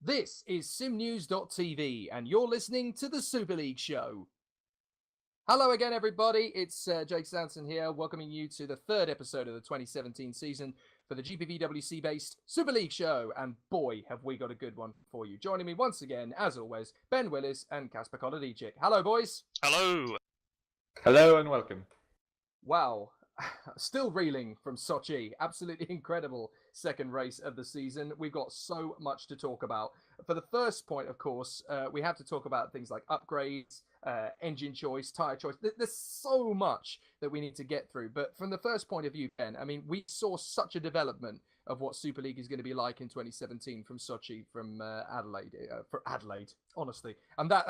This is SimNews.TV, and you're listening to the Superleague show. Hello again, everybody. It's Jake Sanson here, welcoming you to the third episode of the 2017 season for the GPVWC-based Superleague show. And boy, have we got a good one for you. Joining me once again, as always, Ben Willis and Kacper. Hello, boys. Hello. Hello and welcome. Wow. Still reeling from Sochi. Absolutely incredible second race of the season. We've got so much to talk about. For the first point, of course, we have to talk about things like upgrades, engine choice, tyre choice. There's so much that we need to get through. But from the first point of view, Ben, I mean, we saw such a development of what Super League is going to be like in 2017 from Sochi, from Adelaide. For Adelaide, honestly. I'm that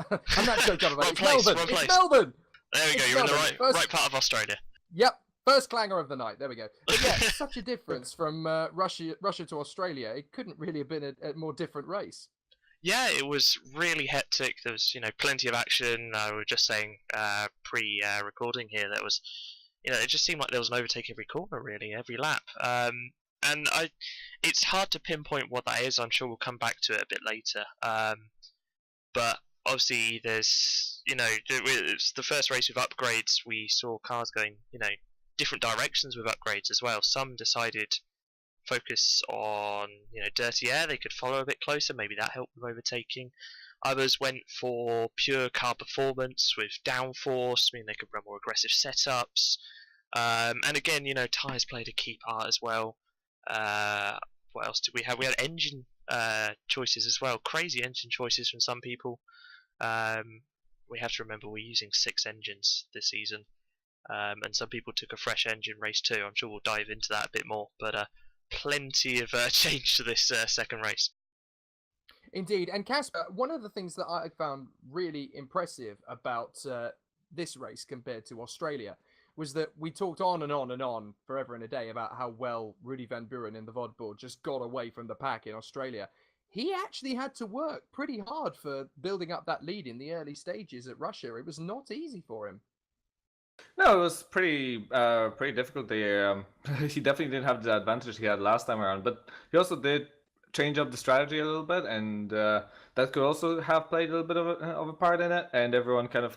joke out of it. It's Melbourne. It's Melbourne. There we go. You're in the right part of Australia. Yep. First clanger of the night. There we go. But yeah, such a difference from Russia to Australia. It couldn't really have been a more different race. Yeah, it was really hectic. There was, plenty of action. We were just saying pre-recording here that was, it just seemed like there was an overtake every corner, really, every lap. It's hard to pinpoint what that is. I'm sure we'll come back to it a bit later. But obviously, there's, it's the first race with upgrades. We saw cars going, different directions with upgrades as well. Some decided focus on dirty air, they could follow a bit closer, maybe that helped with overtaking. Others went for pure car performance with downforce, I mean they could run more aggressive setups. And again, tyres played a key part as well. What else did we have? We had engine choices as well, crazy engine choices from some people. We have to remember we're using 6 engines this season. And some people took a fresh engine race too. I'm sure we'll dive into that a bit more, but plenty of change to this second race. Indeed, and Kacper, one of the things that I found really impressive about this race compared to Australia was that we talked on and on and on forever and a day about how well Rudy van Buren in the Vodbull just got away from the pack in Australia. He actually had to work pretty hard for building up that lead in the early stages at Russia. It was not easy for him. No, it was pretty difficult. He definitely didn't have the advantage he had last time around, but he also did change up the strategy a little bit, and that could also have played a little bit of a part in it. And everyone kind of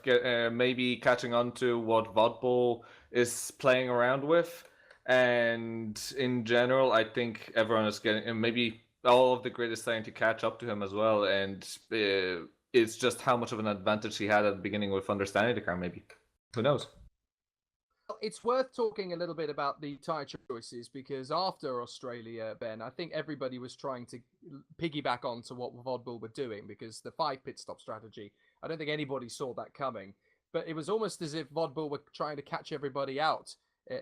maybe catching on to what Vodbull is playing around with, and in general, I think everyone is getting, and maybe all of the grid is starting to catch up to him as well. And it's just how much of an advantage he had at the beginning with understanding the car. Maybe, who knows? It's worth talking a little bit about the tyre choices because after Australia, Ben, I think everybody was trying to piggyback on to what Vodbull were doing because the 5 pit stop strategy, I don't think anybody saw that coming. But it was almost as if Vodbull were trying to catch everybody out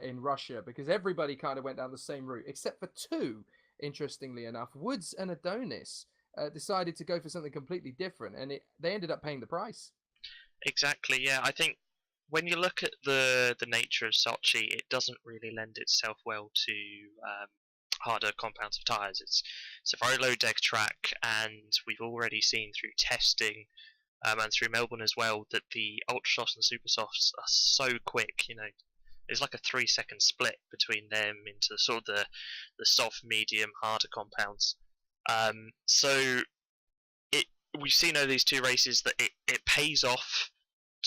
in Russia because everybody kind of went down the same route, except for 2, interestingly enough. Woods and Adonis decided to go for something completely different, and they ended up paying the price. Exactly, yeah. I think when you look at the nature of Sochi, it doesn't really lend itself well to harder compounds of tyres. It's a very low deck track, and we've already seen through testing and through Melbourne as well that the ultra softs and super softs are so quick. There's like a 3-second split between them into sort of the soft, medium, harder compounds. So we've seen over these 2 races that it pays off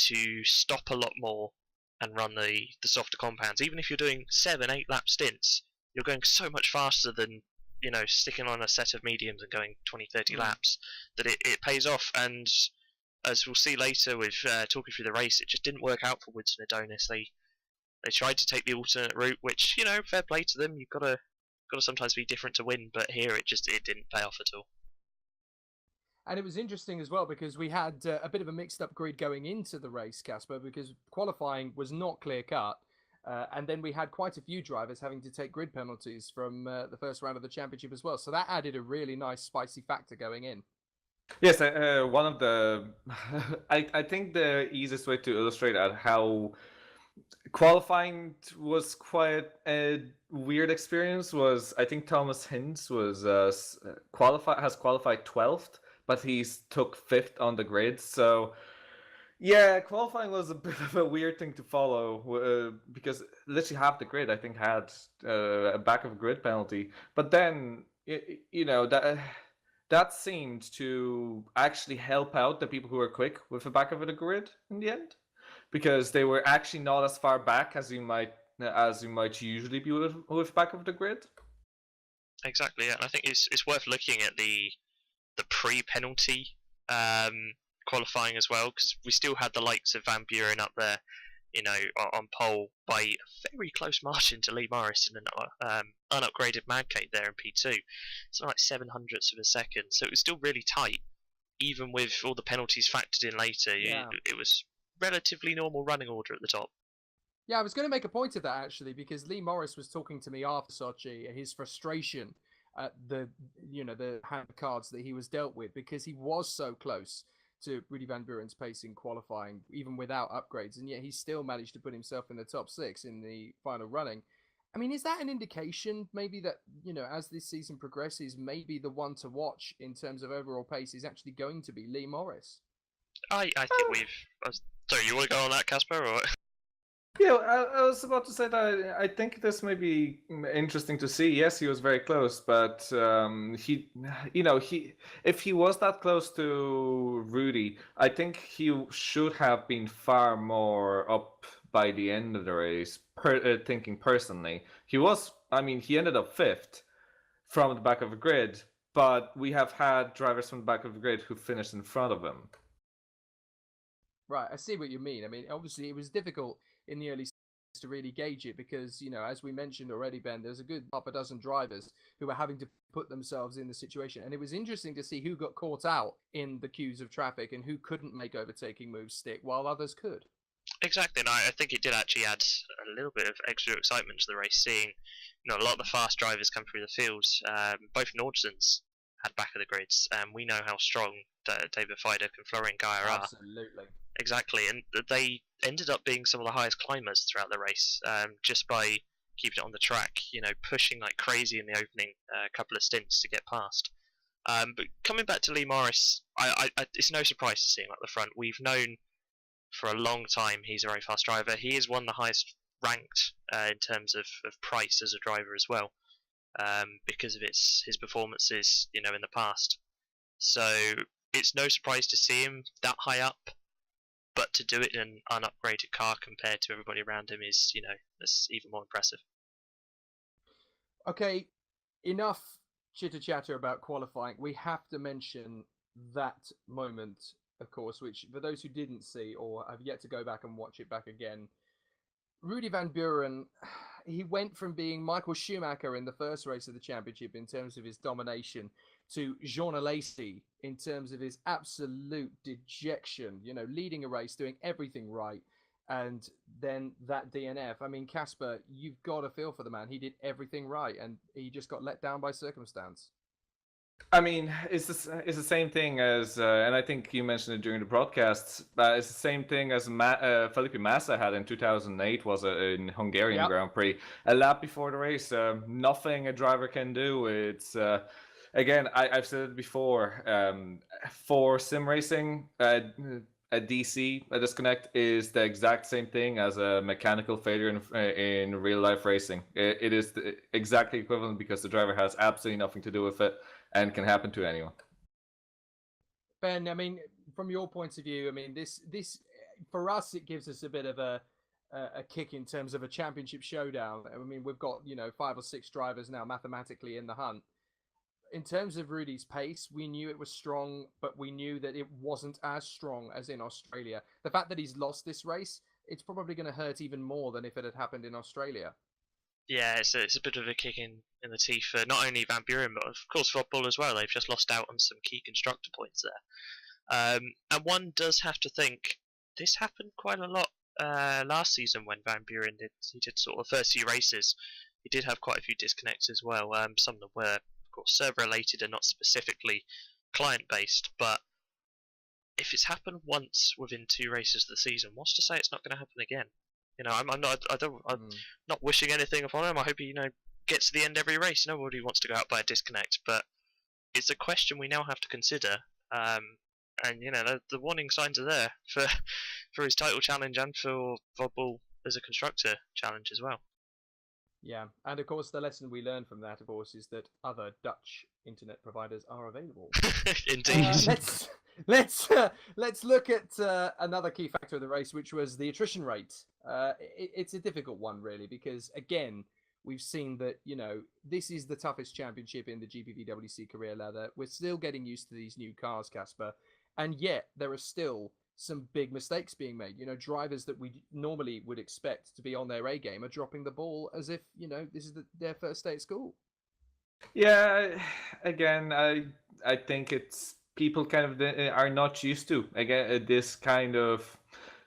to stop a lot more and run the softer compounds. Even if you're doing 7-8 lap stints, you're going so much faster than sticking on a set of mediums and going 20-30 laps, that it pays off. And as we'll see later with talking through the race, it just didn't work out for Woods and Adonis. They tried to take the alternate route, which fair play to them. You've got to sometimes be different to win, but here it didn't pay off at all. And it was interesting as well because we had a bit of a mixed up grid going into the race, Kacper, because qualifying was not clear cut. And then we had quite a few drivers having to take grid penalties from the first round of the championship as well. So that added a really nice spicy factor going in. Yes, one of the, I think the easiest way to illustrate how qualifying was quite a weird experience was, I think Thomas Hinz was has qualified 12th. But he took 5th on the grid, so yeah, qualifying was a bit of a weird thing to follow because literally half the grid, I think, had a back of grid penalty. But then, that that seemed to actually help out the people who were quick with the back of the grid in the end, because they were actually not as far back as you might usually be with back of the grid. Exactly, yeah. And I think it's worth looking at the pre-penalty qualifying as well, because we still had the likes of Van Buren up there, you know, on pole by a very close margin to Lee Morris in an unupgraded Madcade there in P2. It's like 700ths of a second, so it was still really tight, even with all the penalties factored in later. Yeah. It was relatively normal running order at the top. Yeah, I was going to make a point of that actually, because Lee Morris was talking to me after Sochi, his frustration at the hand cards that he was dealt with, because he was so close to Rudy Van Buren's pace in qualifying, even without upgrades, and yet he still managed to put himself in the top 6 in the final running. I mean, is that an indication maybe that, as this season progresses, maybe the one to watch in terms of overall pace is actually going to be Lee Morris? I think we've... Sorry, you want to go on that, Kacper? Or... Yeah, I was about to say that I think this may be interesting to see. Yes, he was very close, but if he was that close to Rudy, I think he should have been far more up by the end of the race. Thinking personally, he ended up 5th from the back of the grid, but we have had drivers from the back of the grid who finished in front of him. Right, I see what you mean. I mean, obviously, it was difficult in the early stages to really gauge it because, as we mentioned already, Ben, there's a good half a dozen drivers who were having to put themselves in the situation. And it was interesting to see who got caught out in the queues of traffic and who couldn't make overtaking moves stick while others could. Exactly, and I think it did actually add a little bit of extra excitement to the race, seeing a lot of the fast drivers come through the fields. Both Nordsons had back of the grids, and we know how strong David Feidek and Florian Geyer are. Absolutely. Exactly, and they ended up being some of the highest climbers throughout the race, just by keeping it on the track, pushing like crazy in the opening couple of stints to get past. But coming back to Lee Morris, it's no surprise to see him at the front. We've known for a long time he's a very fast driver. He is one of the highest ranked in terms of price as a driver as well, because of his performances, in the past. So it's no surprise to see him that high up. But to do it in an unupgraded car compared to everybody around him is, that's even more impressive. Okay, enough chitter-chatter about qualifying. We have to mention that moment, of course, which for those who didn't see or have yet to go back and watch it back again, Rudy Van Buren, he went from being Michael Schumacher in the first race of the championship in terms of his domination to Jean Alesi in terms of his absolute dejection, leading a race, doing everything right. And then that DNF. I mean, Kacper, you've got to feel for the man. He did everything right, and he just got let down by circumstance. I mean, it's the same thing as, and I think you mentioned it during the broadcasts. It's the same thing as Felipe Massa had in 2008, was in Hungarian Grand Prix. A lap before the race, nothing a driver can do. It's again, I've said it before. For sim racing, a DC, a disconnect, is the exact same thing as a mechanical failure in real life racing. It is exactly equivalent because the driver has absolutely nothing to do with it. And can happen to anyone. Ben, I mean, from your point of view, I mean, this for us, it gives us a bit of a kick in terms of a championship showdown. I mean, we've got 5 or 6 drivers now mathematically in the hunt. In terms of Rudy's pace, we knew it was strong, but we knew that it wasn't as strong as in Australia. The fact that he's lost this race, it's probably going to hurt even more than if it had happened in Australia. Yeah, it's a bit of a kick in the teeth for not only Van Buren, but of course Red Bull as well. They've just lost out on some key constructor points there. And one does have to think, this happened quite a lot last season when Van Buren did sort of the first few races. He did have quite a few disconnects as well. Some of them were, of course, server related and not specifically client based. But if it's happened once within 2 races of the season, what's to say it's not going to happen again? I'm not wishing anything upon him. I hope he, gets to the end every race. Nobody wants to go out by a disconnect, but it's a question we now have to consider. And the warning signs are there for his title challenge and for Red Bull as a constructor challenge as well. Yeah, and of course the lesson we learned from that, of course, is that other Dutch internet providers are available. Indeed. Let's look at another key factor of the race, which was the attrition rate. It's a difficult one, really, because again, we've seen that this is the toughest championship in the GPVWC career ladder. We're still getting used to these new cars, Kacper, and yet there are still some big mistakes being made. Drivers that we normally would expect to be on their A game are dropping the ball as if this is their first day at school. Yeah, again, I think it's people kind of are not used to this kind of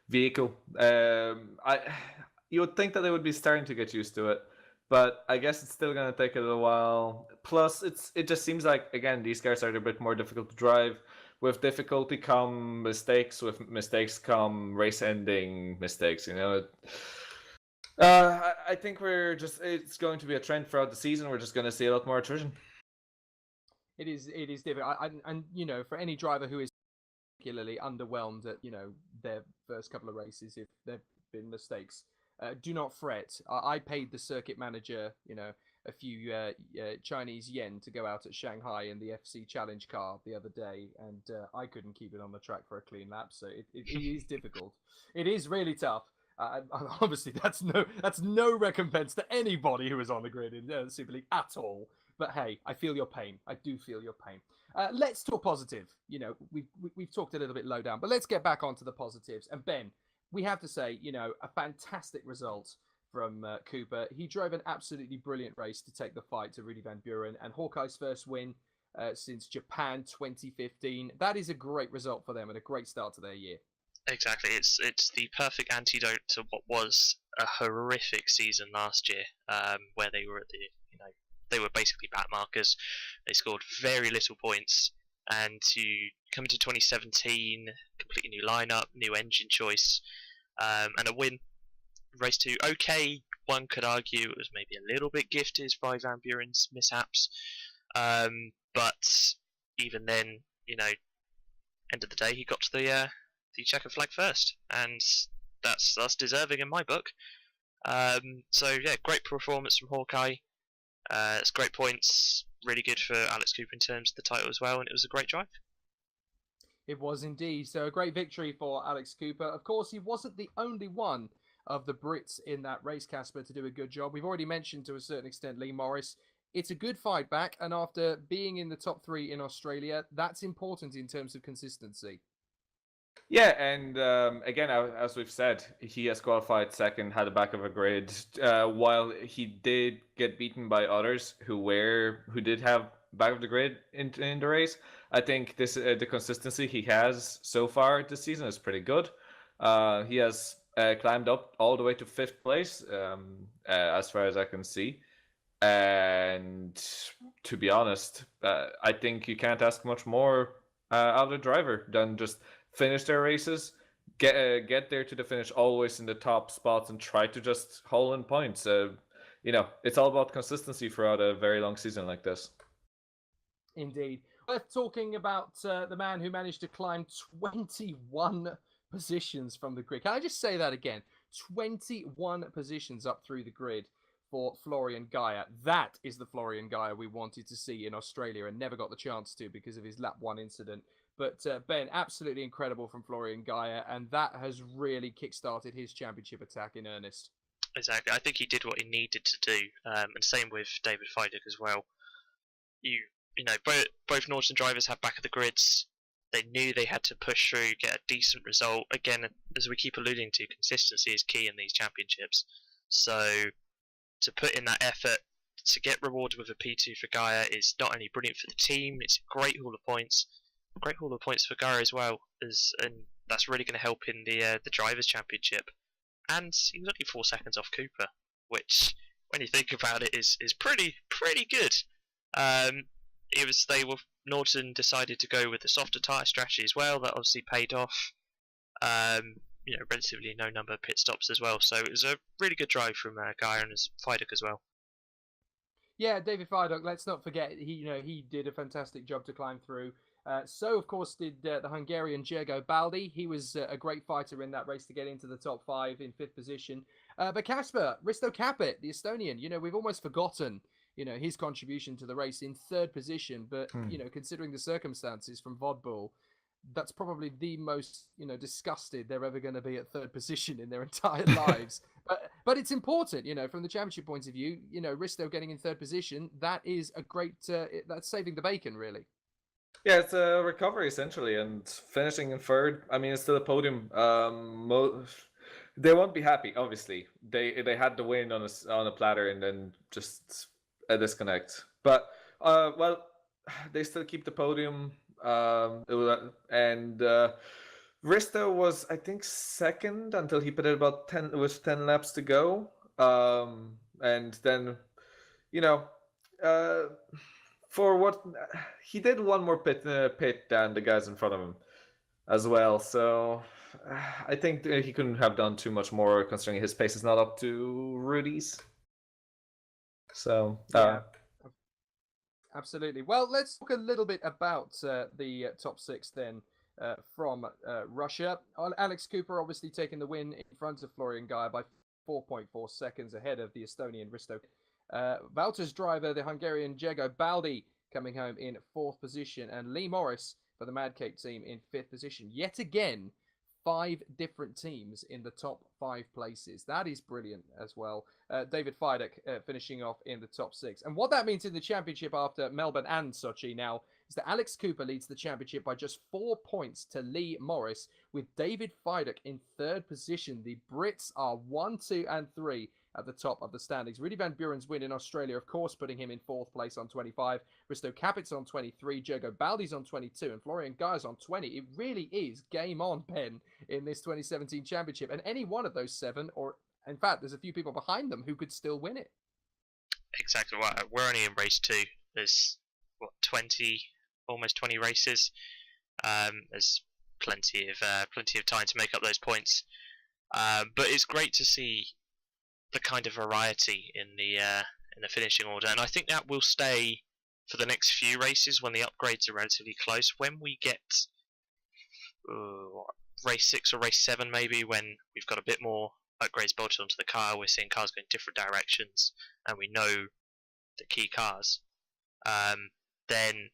vehicle. You would think that they would be starting to get used to it, but I guess it's still going to take a little while. Plus, it just seems like, again, these cars are a bit more difficult to drive. With difficulty come mistakes. With mistakes come race-ending mistakes. I think it's going to be a trend throughout the season. We're just going to see a lot more attrition. It is difficult, and for any driver who is particularly underwhelmed at their first couple of races, if there've been mistakes, do not fret. I paid the circuit manager a few Chinese yen to go out at Shanghai in the FC Challenge car the other day, and I couldn't keep it on the track for a clean lap, so it is difficult. It is really tough. Obviously, that's no recompense to anybody who is on the grid in the Super League at all. But hey, I feel your pain. I do feel your pain. Let's talk positive. We've talked a little bit low down, but let's get back onto the positives. And Ben, we have to say, a fantastic result from Cooper. He drove an absolutely brilliant race to take the fight to Rudy Van Buren, and Hawkeye's first win since Japan 2015. That is a great result for them and a great start to their year. Exactly, it's the perfect antidote to what was a horrific season last year, where they were at they were basically backmarkers. They scored very little points, and to come into 2017, completely new lineup, new engine choice, and a win. Race 2, okay, one could argue it was maybe a little bit gifted by Van Buren's mishaps, but even then, end of the day, he got to the checker flag first, and that's deserving in my book. So yeah, great performance from Hawkeye. It's great points, really good for Alex Cooper in terms of the title as well, and it was a great drive. It was indeed. So a great victory for Alex Cooper. Of course, he wasn't the only one of the Brits in that race, Kacper, to do a good job. We've already mentioned to a certain extent Lee Morris. It's a good fight back, and after being in the top 3 in Australia, that's important in terms of consistency. Yeah, and again, as we've said, he has qualified second, had the back of a grid, while he did get beaten by others who did have back of the grid in the race. I think the consistency he has so far this season is pretty good. He has climbed up all the way to 5th place, as far as I can see. And to be honest, I think you can't ask much more out of the driver than just finish their races, get there to the finish, always in the top spots, and try to just haul in points. It's all about consistency throughout a very long season like this. Indeed. Worth talking about the man who managed to climb 21 positions from the grid. Can I just say that again? 21 positions up through the grid for Florian Gaia. That is the Florian Gaia we wanted to see in Australia and never got the chance to because of his lap 1 incident. But Ben, absolutely incredible from Florian Gaia, and that has really kick-started his championship attack in earnest. Exactly. I think he did what he needed to do, and same with David Fidek as well. Both Norton drivers have back of the grids. They knew they had to push through, get a decent result. Again, as we keep alluding to, consistency is key in these championships. So to put in that effort, to get rewarded with a P2 for Gaia is not only brilliant for the team, it's a great haul of points. Great haul of points for Gaia as well, and that's really going to help in the Drivers' Championship. And he was only 4 seconds off Cooper, which, when you think about it, is pretty good. Norton decided to go with the softer tyre strategy as well. That obviously paid off. Relatively no number of pit stops as well. So it was a really good drive from Gaia and Fidek as well. Yeah, David Fidek, let's not forget, he did a fantastic job to climb through. So, of course, did the Hungarian Diego Baldi. He was a great fighter in that race to get into the top 5 in 5th position. But Kacper, Risto Kacper, the Estonian, we've almost forgotten, his contribution to the race in 3rd position. But, considering the circumstances from Vodbull, that's probably the most, disgusted they're ever going to be at 3rd position in their entire lives. But it's important, from the championship point of view, Risto getting in 3rd position, that is a great, that's saving the bacon, really. Yeah, it's a recovery essentially, and finishing in 3rd. I mean, it's still a podium. They won't be happy, obviously. They had the win on a platter and then just a disconnect. But well, they still keep the podium. Risto was, I think, 2nd until he put it about 10 with 10 laps to go. And then, for what he did one more pit than the guys in front of him as well. So I think he couldn't have done too much more considering his pace is not up to Rudy's. So yeah, absolutely. Well, let's talk a little bit about the top 6 then from Russia. Alex Cooper obviously taking the win in front of Florian Gaia by 4.4 seconds ahead of the Estonian Risto. Valter's driver, the Hungarian Diego Baldi, coming home in 4th position, and Lee Morris for the Mad Cape team in 5th position. Yet again, 5 different teams in the top 5 places. That is brilliant as well. David Fidek finishing off in the top 6. And what that means in the championship after Melbourne and Sochi now is that Alex Cooper leads the championship by just 4 points to Lee Morris, with David Fidek in 3rd position. The Brits are 1, 2, and 3 at the top of the standings. Rudy Van Buren's win in Australia, of course, putting him in 4th place on 25. Risto Kapit's on 23. Diego Baldi's on 22. And Florian Gaia's on 20. It really is game on, Ben, in this 2017 championship. And any one of those 7, or in fact, there's a few people behind them who could still win it. Exactly. Well, we're only in race 2. There's, 20, almost 20 races. There's plenty of time to make up those points. But it's great to see the kind of variety in the finishing order, and I think that will stay for the next few races when the upgrades are relatively close. When we get race 6 or race 7, maybe, when we've got a bit more upgrades bolted onto the car, we're seeing cars going different directions, and we know the key cars. Then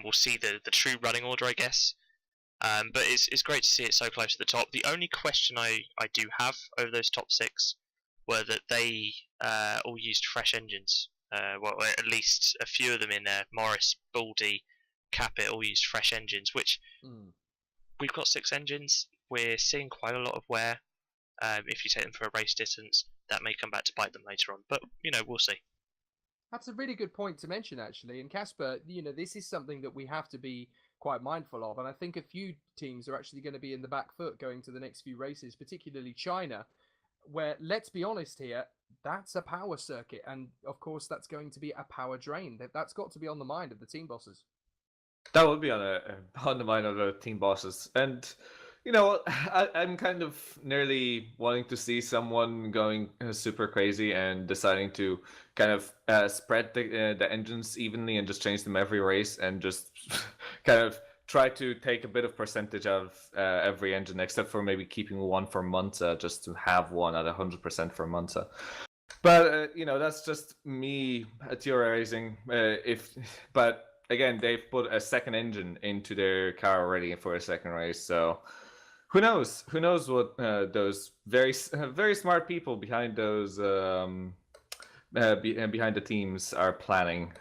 we'll see the true running order, I guess. But it's great to see it so close to the top. The only question I do have over those top 6 were that they all used fresh engines. Well, at least a few of them in there. Morris, Baldi, Capit all used fresh engines, which we've got 6 engines. We're seeing quite a lot of wear. If you take them for a race distance, that may come back to bite them later on. But, we'll see. That's a really good point to mention, actually. And Kacper, this is something that we have to be quite mindful of, and I think a few teams are actually going to be in the back foot going to the next few races, particularly China, where, let's be honest here, that's a power circuit, and of course that's going to be a power drain. That's got to be on the mind of the team bosses. That would be on the mind of the team bosses. And I'm kind of nearly wanting to see someone going super crazy and deciding to kind of spread the engines evenly and just change them every race and just kind of try to take a bit of percentage of every engine, except for maybe keeping one for Monza, just to have one at 100% for Monza. But that's just me theorizing. But again, they've put a second engine into their car already for a second race, so who knows? Who knows what those very smart people behind those behind the teams are planning.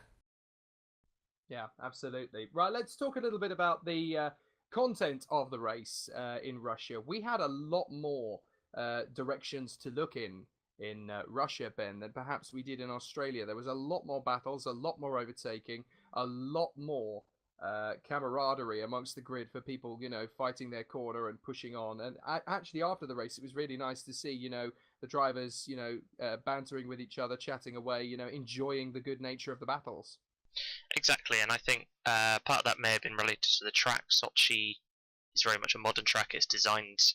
Yeah, absolutely. Right, let's talk a little bit about the content of the race in Russia. We had a lot more directions to look in Russia, Ben, than perhaps we did in Australia. There was a lot more battles, a lot more overtaking, a lot more camaraderie amongst the grid for people, fighting their corner and pushing on. And actually, after the race, it was really nice to see, the drivers, bantering with each other, chatting away, enjoying the good nature of the battles. Exactly, and I think part of that may have been related to the track. Sochi is very much a modern track. It's designed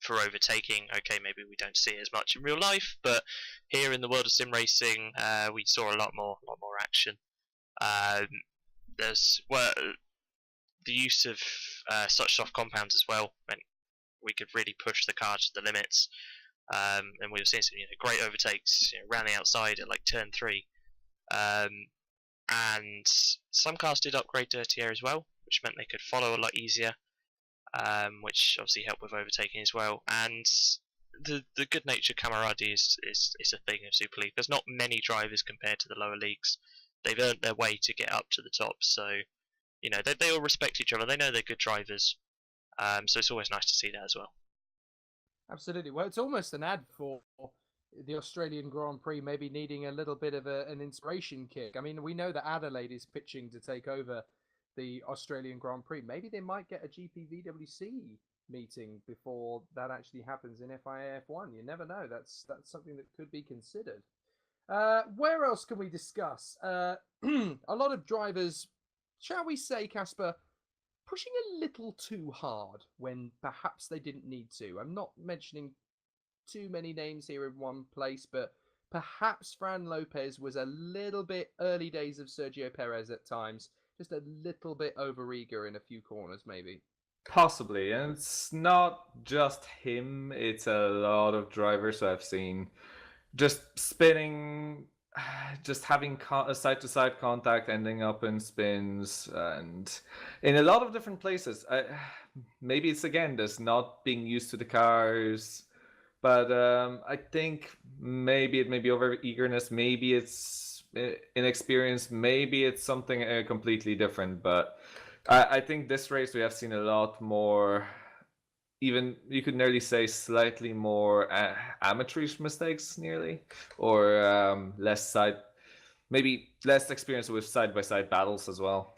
for overtaking. Okay, maybe we don't see it as much in real life, but here in the world of sim racing, we saw a lot more action. there's the use of such soft compounds as well meant we could really push the car to the limits. And we were seeing some great overtakes around the outside at like turn 3. And some cars did upgrade dirty air as well, which meant they could follow a lot easier, which obviously helped with overtaking as well. And the good natured camaraderie is a thing of Super League. There's not many drivers compared to the lower leagues. They've earned their way to get up to the top, so they all respect each other. They know they're good drivers, so it's always nice to see that as well. Absolutely. Well, it's almost an ad for the Australian Grand Prix maybe needing a little bit of an inspiration kick. I mean, we know that Adelaide is pitching to take over the Australian Grand Prix. Maybe they might get a GPVWC meeting before that actually happens in FIA F1. You never know. That's something that could be considered. Where else can we discuss? A lot of drivers, shall we say, Kacper, pushing a little too hard when perhaps they didn't need to. I'm not mentioning too many names here in one place, but perhaps Fran Lopez was a little bit early days of Sergio Perez at times, just a little bit overeager in a few corners maybe. Possibly, and it's not just him, it's a lot of drivers I've seen just spinning, just having side-to-side contact, ending up in spins, and in a lot of different places. Maybe it's again just not being used to the cars, but I think maybe it may be over eagerness, maybe it's inexperience, maybe it's something completely different. But I think this race we have seen a lot more, even you could nearly say slightly more amateurish mistakes, nearly, or maybe less experience with side-by-side battles as well.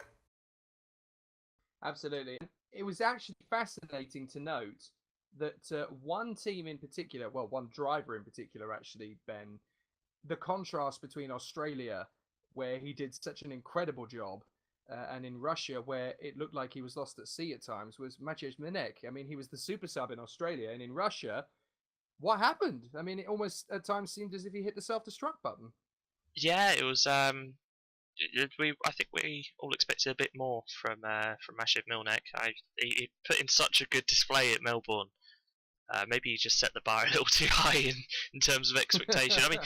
Absolutely. It was actually fascinating to note that one team in particular, well, one driver in particular, actually, Ben, the contrast between Australia, where he did such an incredible job, and in Russia, where it looked like he was lost at sea at times, was Maciej Minek. I mean, he was the super sub in Australia, and in Russia, what happened? I mean, it almost at times seemed as if he hit the self-destruct button. Yeah, it was. I think we all expected a bit more from Maciej Milnek. He put in such a good display at Melbourne. Maybe he just set the bar a little too high in terms of expectation. I mean,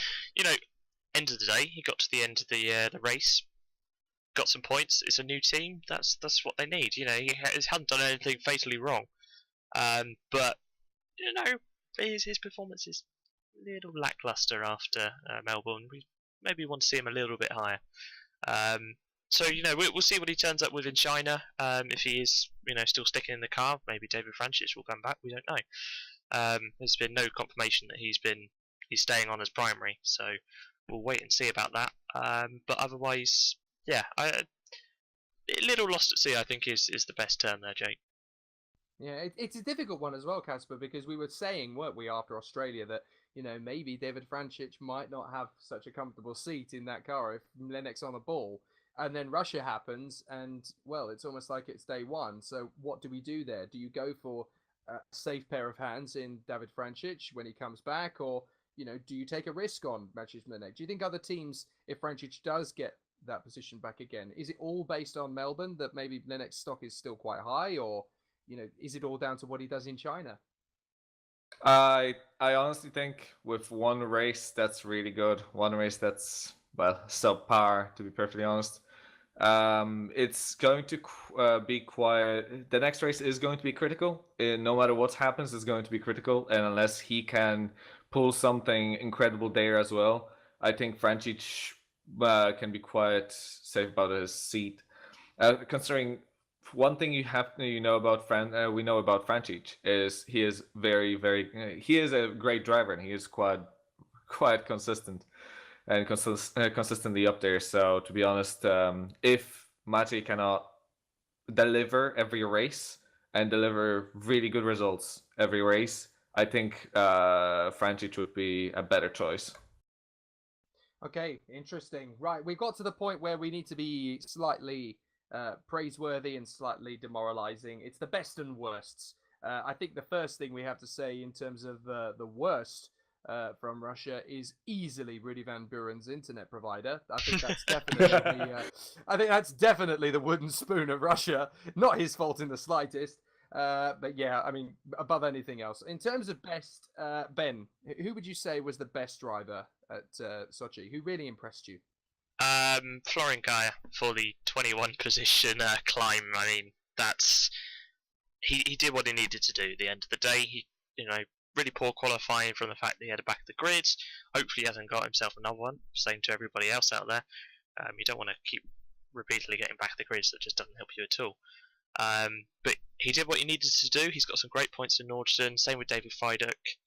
end of the day, he got to the end of the race, got some points. It's a new team. That's what they need. He hadn't done anything fatally wrong. But his performance is a little lackluster after Melbourne. We maybe want to see him a little bit higher. So we'll see what he turns up with in China. If he is still sticking in the car, maybe David Frančić will come back. We don't know. There's been no confirmation that he's staying on as primary, so we'll wait and see about that. But otherwise, yeah, a little lost at sea, I think, is the best term there, Jake. Yeah, it's a difficult one as well, Kacper, because we were saying, weren't we, after Australia, that maybe David Frančić might not have such a comfortable seat in that car if Lennox on the ball. And then Russia happens, and, well, it's almost like it's day one. So what do we do there? Do you go for a safe pair of hands in David Frančić when he comes back? Or, do you take a risk on Maciej Milnek? Do you think other teams, if Frančić does get that position back again, is it all based on Melbourne, that maybe Lennox stock is still quite high? Or, is it all down to what he does in China? I honestly think with one race that's really good, one race that's, well, subpar, to be perfectly honest, it's going to be quiet. The next race is going to be critical. No matter what happens, it's going to be critical. And unless he can pull something incredible there as well, I think Frančić can be quite safe about his seat. Considering one thing we know about Frančić is he is very, very he is a great driver, and he is quite consistent and consistently up there. So to be honest, if Maciej cannot deliver every race and deliver really good results every race, I think Frančić would be a better choice. Okay, interesting. Right, we got to the point where we need to be slightly praiseworthy and slightly demoralizing. It's the best and worsts. I think the first thing we have to say in terms of the worst from Russia is easily Rudy Van Buren's internet provider. I think that's definitely I think that's definitely the wooden spoon of Russia. Not his fault in the slightest. But yeah, I mean, above anything else. In terms of best, Ben, who would you say was the best driver at Sochi? Who really impressed you? Florian Gaia for the 21 position climb. I mean, he did what he needed to do. At the end of the day, he really poor qualifying from the fact that he had a back of the grids. Hopefully, he hasn't got himself another one. Same to everybody else out there. You don't want to keep repeatedly getting back of the grids. That just doesn't help you at all. But he did what he needed to do. He's got some great points in Nordsten. Same with David Fiduk.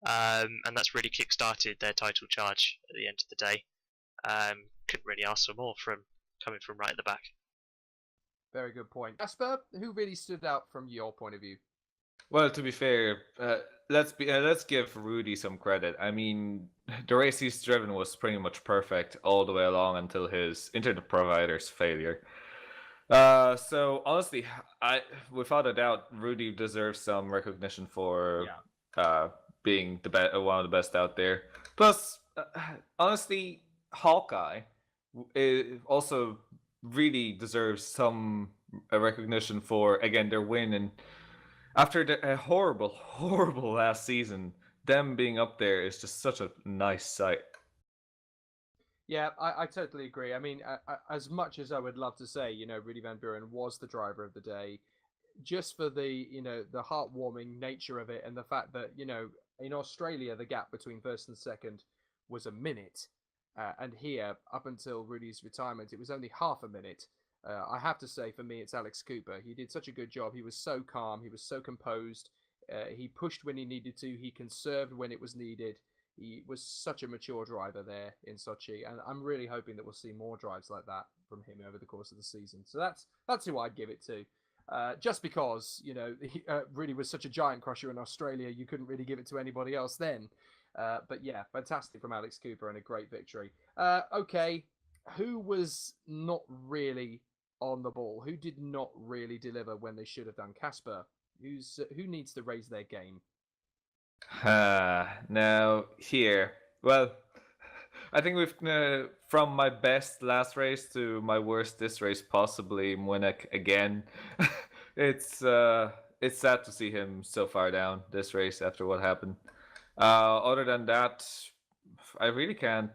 And that's really kick-started their title charge at the end of the day. Couldn't really ask for more from coming from right at the back. Very good point. Kacper, who really stood out from your point of view? Well, to be fair, let's give Rudy some credit. I mean, the race he's driven was pretty much perfect all the way along until his internet provider's failure. So honestly, without a doubt, Rudy deserves some recognition for being one of the best out there. Plus, honestly, Hawkeye also really deserves some recognition for, again, their win. And after a horrible last season, them being up there is just such a nice sight. Yeah, I totally agree. I mean, as much as I would love to say, Rudy Van Buren was the driver of the day, just for the, the heartwarming nature of it and the fact that, in Australia, the gap between first and second was a minute. And here, up until Rudy's retirement, it was only half a minute. I have to say, for me, it's Alex Cooper. He did such a good job. He was so calm. He was so composed. He pushed when he needed to. He conserved when it was needed. He was such a mature driver there in Sochi. And I'm really hoping that we'll see more drives like that from him over the course of the season. So that's who I'd give it to. Just because, Rudy was such a giant crusher in Australia, you couldn't really give it to anybody else then. But yeah, fantastic from Alex Cooper and a great victory. Okay, who was not really on the ball? Who did not really deliver when they should have done? Kacper, who needs to raise their game? Now here, well, I think we've from my best last race to my worst this race, possibly Mwinek again. It's sad to see him so far down this race after what happened. Other than that, I really can't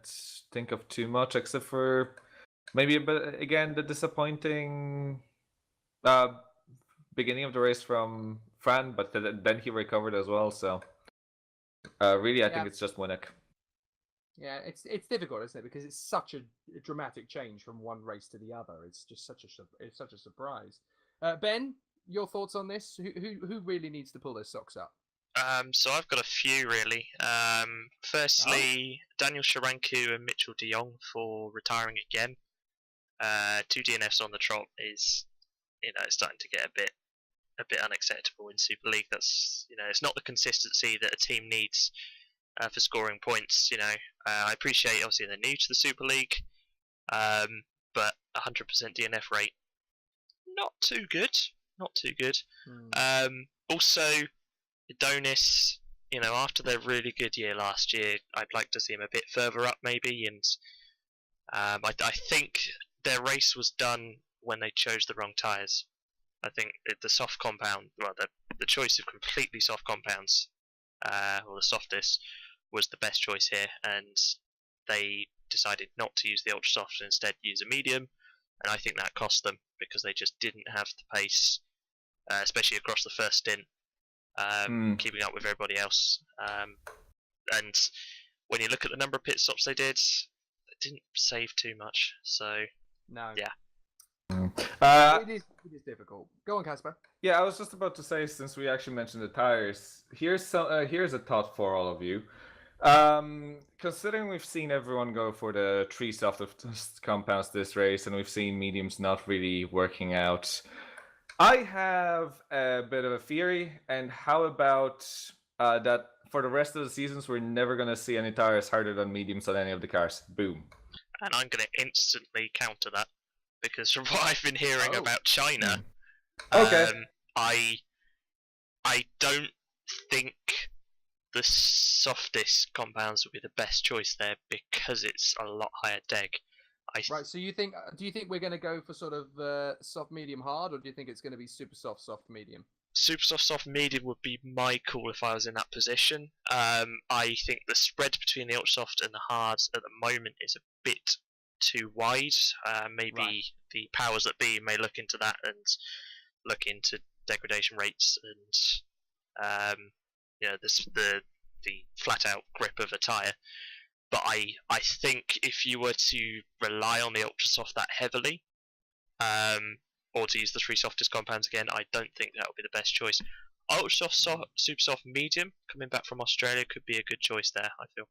think of too much except for maybe again the disappointing beginning of the race from Fran, but then he recovered as well. So really, I think it's just Winnick. Yeah, it's difficult, isn't it? Because it's such a dramatic change from one race to the other. It's just such a surprise. Ben, your thoughts on this? Who really needs to pull their socks up? So I've got a few really. Firstly, Daniel Sharanku and Mitchell de Jong for retiring again. 2 DNFs on the trot is, it's starting to get a bit unacceptable in Super League. That's, it's not the consistency that a team needs for scoring points. I appreciate obviously they're new to the Super League, but 100% DNF rate, not too good. Not too good. Also, Adonis, after their really good year last year, I'd like to see him a bit further up maybe, and I think their race was done when they chose the wrong tyres. I think the soft compound, well, the choice of completely soft compounds, or the softest, was the best choice here, and they decided not to use the ultra soft and instead use a medium, and I think that cost them because they just didn't have the pace, especially across the first stint, keeping up with everybody else. And when you look at the number of pit stops they didn't save too much. So no, yeah. It is difficult. Go on, Kacper. Yeah, I was just about to say, since we actually mentioned the tires, here's a thought for all of you. Considering we've seen everyone go for the 3 softest compounds this race, and we've seen mediums not really working out, I have a bit of a theory. And how about that for the rest of the seasons, we're never going to see any tires harder than mediums on any of the cars? Boom. And I'm going to instantly counter that, because from what I've been hearing about China, okay, I don't think the softest compounds would be the best choice there because it's a lot higher deg. Right. So do you think we're going to go for sort of soft, medium, hard, or do you think it's going to be super soft, soft, medium? Super soft medium would be my call if I was in that position. I think the spread between the ultra soft and the hards at the moment is a bit too wide. Maybe the powers that be may look into that and look into degradation rates and the flat out grip of a tire. But I think if you were to rely on the ultra soft that heavily, or to use the three softest compounds again, I don't think that would be the best choice. Ultra soft, super soft, medium coming back from Australia could be a good choice there, I feel.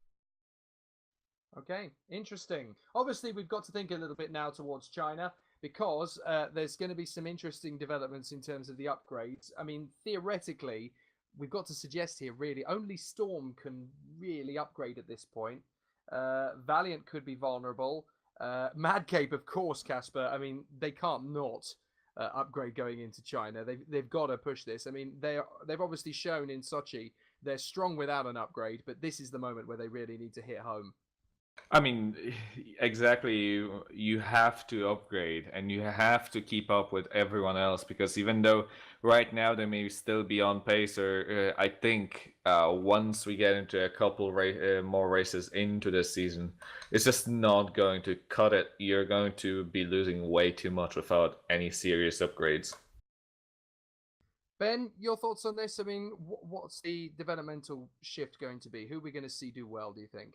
Okay, interesting. Obviously, we've got to think a little bit now towards China because there's going to be some interesting developments in terms of the upgrades. I mean, theoretically, we've got to suggest here really only Storm can really upgrade at this point. Valiant could be vulnerable. Madcape, of course, Kacper. I mean, they can't not upgrade going into China. They've got to push this. I mean, they've obviously shown in Sochi they're strong without an upgrade, but this is the moment where they really need to hit home. I mean, exactly. You have to upgrade and you have to keep up with everyone else because even though right now they may still be on pace, or I think once we get into a couple more races into this season, it's just not going to cut it. You're going to be losing way too much without any serious upgrades. Ben, your thoughts on this? I mean, what's the developmental shift going to be? Who are we going to see do well, do you think?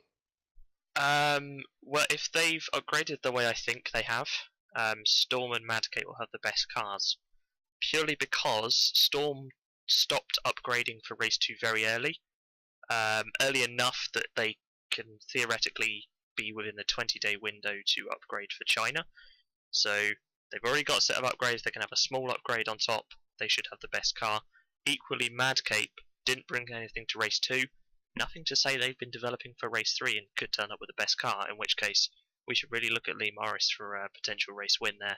Well, if they've upgraded the way I think they have, Storm and Madcape will have the best cars. Purely because Storm stopped upgrading for Race 2 very early. Early enough that they can theoretically be within the 20-day window to upgrade for China. So they've already got a set of upgrades, they can have a small upgrade on top, they should have the best car. Equally, Madcape didn't bring anything to Race 2. Nothing to say they've been developing for Race 3 and could turn up with the best car, in which case we should really look at Lee Morris for a potential race win there.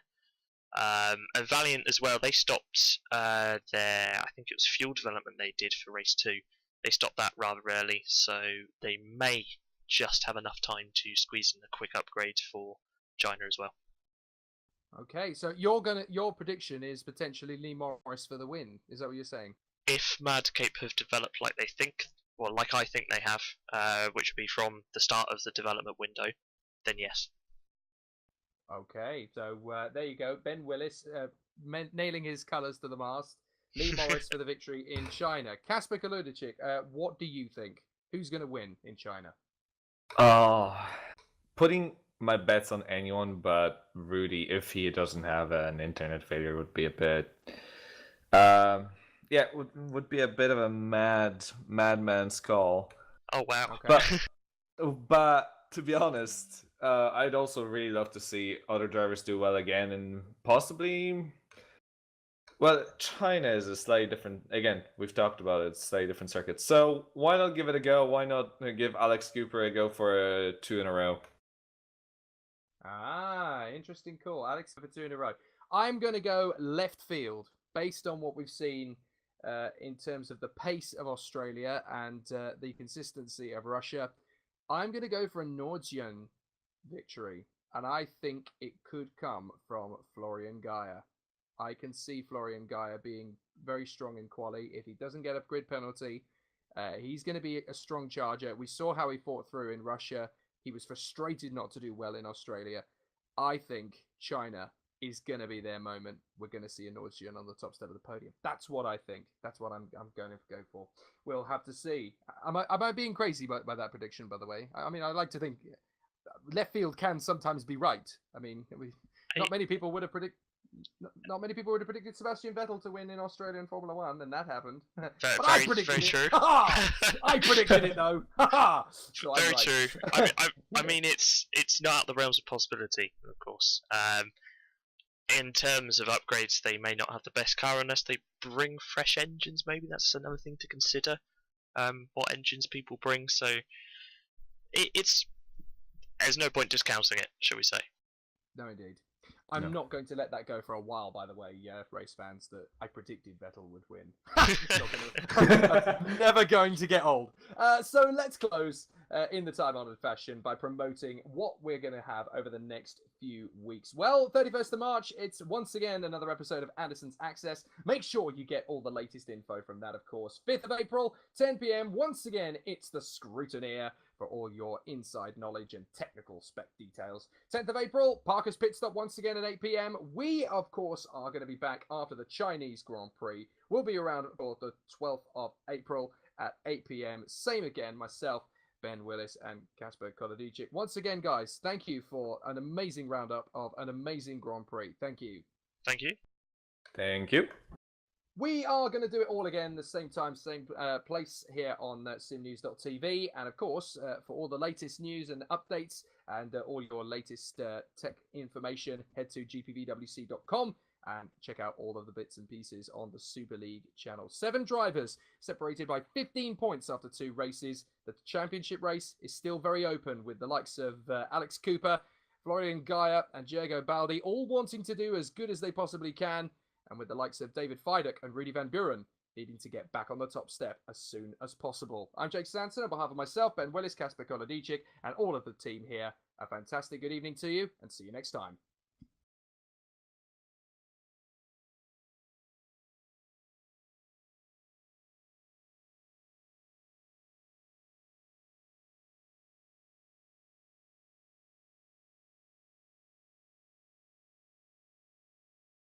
And Valiant as well, they stopped I think it was fuel development they did for Race 2. They stopped that rather early, so they may just have enough time to squeeze in a quick upgrade for China as well. Okay, so your prediction is potentially Lee Morris for the win. Is that what you're saying? If Madcape have developed like they think, well, like I think they have, which would be from the start of the development window, then yes. Okay, so there you go. Ben Willis nailing his colours to the mast. Lee Morris for the victory in China. Kacper Kaludicic, what do you think? Who's going to win in China? Putting my bets on anyone but Rudy, if he doesn't have an internet failure, would be a bit... Yeah, would be a bit of a madman's call. Oh wow! Okay. But to be honest, I'd also really love to see other drivers do well again, and possibly. Well, China is a slightly different. Again, we've talked about it. Slightly different circuit. So why not give it a go? Why not give Alex Cooper a go for 2 in a row? Ah, interesting call. Alex for 2 in a row. I'm going to go left field based on what we've seen. In terms of the pace of Australia and the consistency of Russia, I'm going to go for a Norwegian victory, and I think it could come from Florian Gaia. I can see Florian Gaia being very strong in quali. If he doesn't get a grid penalty, he's going to be a strong charger. We saw how he fought through in Russia. He was frustrated not to do well in Australia. I think China is going to be their moment. We're going to see a Norwegian on the top step of the podium. That's what I think. That's what I'm going to go for. We'll have to see. Am I being crazy by that prediction, by the way? I mean, I like to think left field can sometimes be right. I mean, not many people would have predicted Sebastian Vettel to win in Australian Formula One, and that happened. Very true. I predicted it though. So very true. I mean, it's not out the realms of possibility, of course. In terms of upgrades, they may not have the best car unless they bring fresh engines. Maybe that's another thing to consider. What engines people bring. So there's no point discounting it, shall we say? No, indeed. I'm No. not going to let that go for a while, by the way, race fans, that I predicted Vettel would win. That's never going to get old. So let's close in the time-honored fashion by promoting what we're going to have over the next few weeks. Well, 31st of March, it's once again another episode of Anderson's Access. Make sure you get all the latest info from that, of course. 5th of April, 10 p.m. Once again, it's the Scrutineer for all your inside knowledge and technical spec details. 10th of April, Parker's Pit Stop once again at 8 p.m. We, of course, are going to be back after the Chinese Grand Prix. We'll be around for the 12th of April at 8 p.m. Same again, myself, Ben Willis, and Kacper Kolodicic. Once again, guys, thank you for an amazing roundup of an amazing Grand Prix. Thank you. Thank you. Thank you. We are going to do it all again, the same time, same place here on SimNews.TV. And of course, for all the latest news and updates and all your latest tech information, head to GPVWC.com and check out all of the bits and pieces on the Super League channel. 7 drivers separated by 15 points after 2 races. The championship race is still very open with the likes of Alex Cooper, Florian Gaia, and Diego Baldi all wanting to do as good as they possibly can, and with the likes of David Fidek and Rudy Van Buren needing to get back on the top step as soon as possible. I'm Jake Sanson on behalf of myself, Ben Willis, Kacper Kolodicic, and all of the team here. A fantastic good evening to you, and see you next time.